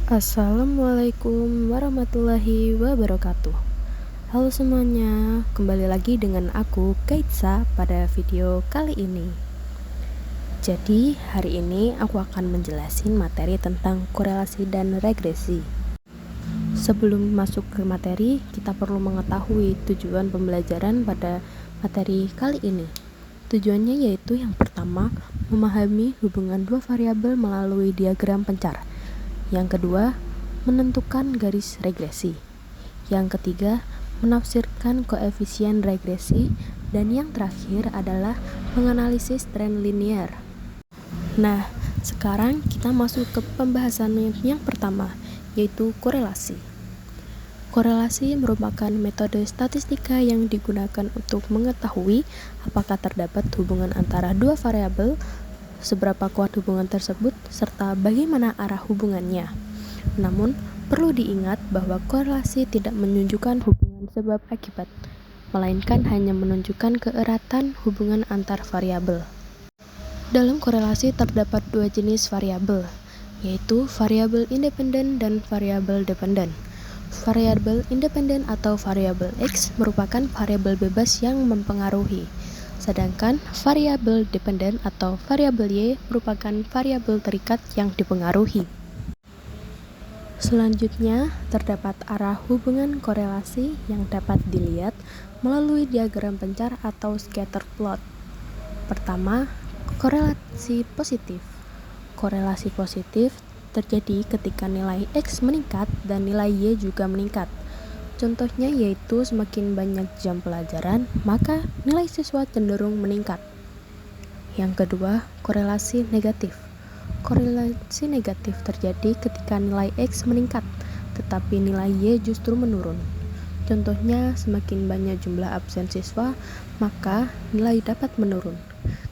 Assalamualaikum warahmatullahi wabarakatuh. Halo semuanya, kembali lagi dengan aku Kaitsa pada video kali ini. Jadi hari ini aku akan menjelasin materi tentang korelasi dan regresi. Sebelum masuk ke materi, kita perlu mengetahui tujuan pembelajaran pada materi kali ini. Tujuannya yaitu yang pertama, memahami hubungan dua variabel melalui diagram pencar. Yang kedua, menentukan garis regresi. Yang ketiga, menafsirkan koefisien regresi. Dan yang terakhir adalah menganalisis tren linear. Nah, sekarang kita masuk ke pembahasan yang pertama, yaitu korelasi. Korelasi merupakan metode statistika yang digunakan untuk mengetahui apakah terdapat hubungan antara dua variabel, seberapa kuat hubungan tersebut, serta bagaimana arah hubungannya. Namun, perlu diingat bahwa korelasi tidak menunjukkan hubungan sebab akibat, melainkan hanya menunjukkan keeratan hubungan antar variabel. Dalam korelasi terdapat dua jenis variabel, yaitu variabel independen dan variabel dependen. Variabel independen atau variabel X merupakan variabel bebas yang mempengaruhi, sedangkan variabel dependen atau variabel Y merupakan variabel terikat yang dipengaruhi. Selanjutnya, terdapat arah hubungan korelasi yang dapat dilihat melalui diagram pencar atau scatter plot. Pertama, korelasi positif. Korelasi positif terjadi ketika nilai X meningkat dan nilai Y juga meningkat. Contohnya yaitu semakin banyak jam pelajaran, maka nilai siswa cenderung meningkat. Yang kedua, korelasi negatif. Korelasi negatif terjadi ketika nilai X meningkat, tetapi nilai Y justru menurun. Contohnya, semakin banyak jumlah absen siswa, maka nilai dapat menurun.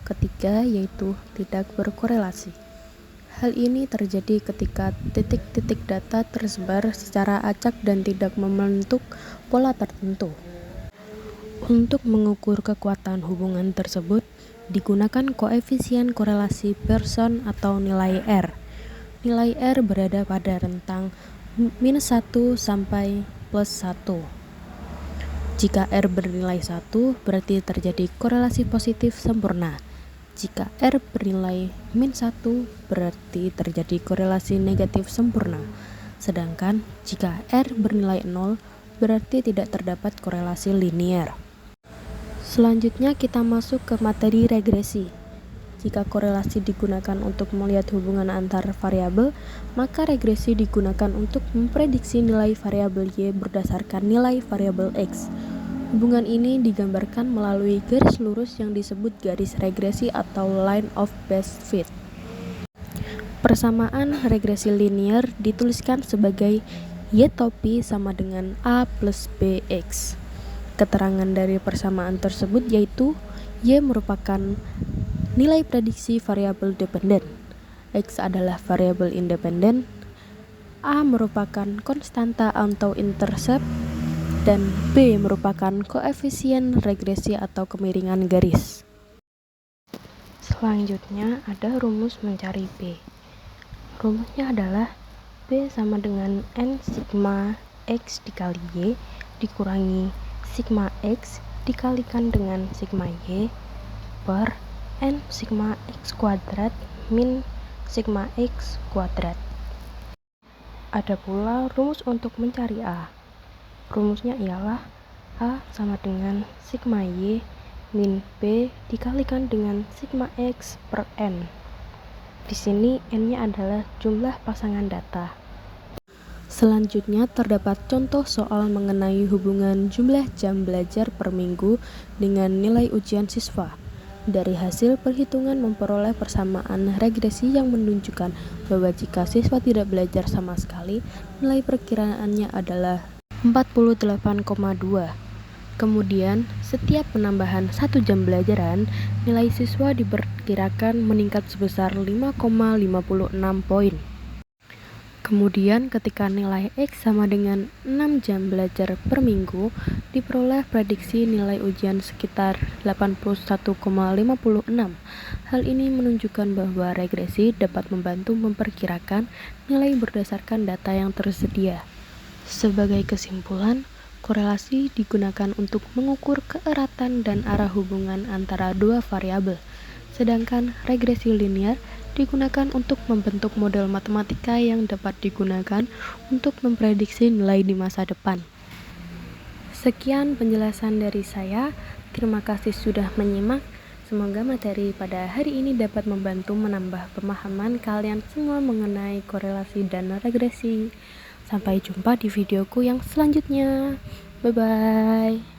Ketiga, yaitu tidak berkorelasi. Hal ini terjadi ketika titik-titik data tersebar secara acak dan tidak membentuk pola tertentu. Untuk mengukur kekuatan hubungan tersebut, digunakan koefisien korelasi Pearson atau nilai R. Nilai R berada pada rentang -1 sampai +1. Jika R bernilai 1, berarti terjadi korelasi positif sempurna. Jika R bernilai -1, berarti terjadi korelasi negatif sempurna. Sedangkan jika R bernilai 0, berarti tidak terdapat korelasi linear. Selanjutnya kita masuk ke materi regresi. Jika korelasi digunakan untuk melihat hubungan antar variabel, maka regresi digunakan untuk memprediksi nilai variabel Y berdasarkan nilai variabel X. Hubungan ini digambarkan melalui garis lurus yang disebut garis regresi atau line of best fit. Persamaan regresi linear dituliskan sebagai Y topi sama dengan A plus BX. Keterangan dari persamaan tersebut yaitu Y merupakan nilai prediksi variabel dependen, X adalah variabel independen, A merupakan konstanta atau intercept, dan B merupakan koefisien regresi atau kemiringan garis. Selanjutnya ada rumus mencari B. Rumusnya adalah B sama dengan N sigma X dikali Y dikurangi sigma X dikalikan dengan sigma Y per N sigma X kuadrat min sigma X kuadrat. Ada pula rumus untuk mencari A. Rumusnya ialah A sama dengan sigma Y min B dikalikan dengan sigma X per N. Di sini N-nya adalah jumlah pasangan data. Selanjutnya terdapat contoh soal mengenai hubungan jumlah jam belajar per minggu dengan nilai ujian siswa. Dari hasil perhitungan memperoleh persamaan regresi yang menunjukkan bahwa jika siswa tidak belajar sama sekali, nilai perkiraannya adalah 48,2. Kemudian, setiap penambahan 1 jam belajaran, nilai siswa diperkirakan meningkat sebesar 5,56 poin. Kemudian ketika nilai X sama dengan 6 jam belajar per minggu, diperoleh prediksi nilai ujian sekitar 81,56. Hal ini menunjukkan bahwa regresi dapat membantu memperkirakan nilai berdasarkan data yang tersedia. Sebagai kesimpulan, korelasi digunakan untuk mengukur keeratan dan arah hubungan antara dua variabel, sedangkan regresi linear digunakan untuk membentuk model matematika yang dapat digunakan untuk memprediksi nilai di masa depan. Sekian penjelasan dari saya. Terima kasih sudah menyimak. Semoga materi pada hari ini dapat membantu menambah pemahaman kalian semua mengenai korelasi dan regresi. Sampai jumpa di videoku yang selanjutnya. Bye-bye.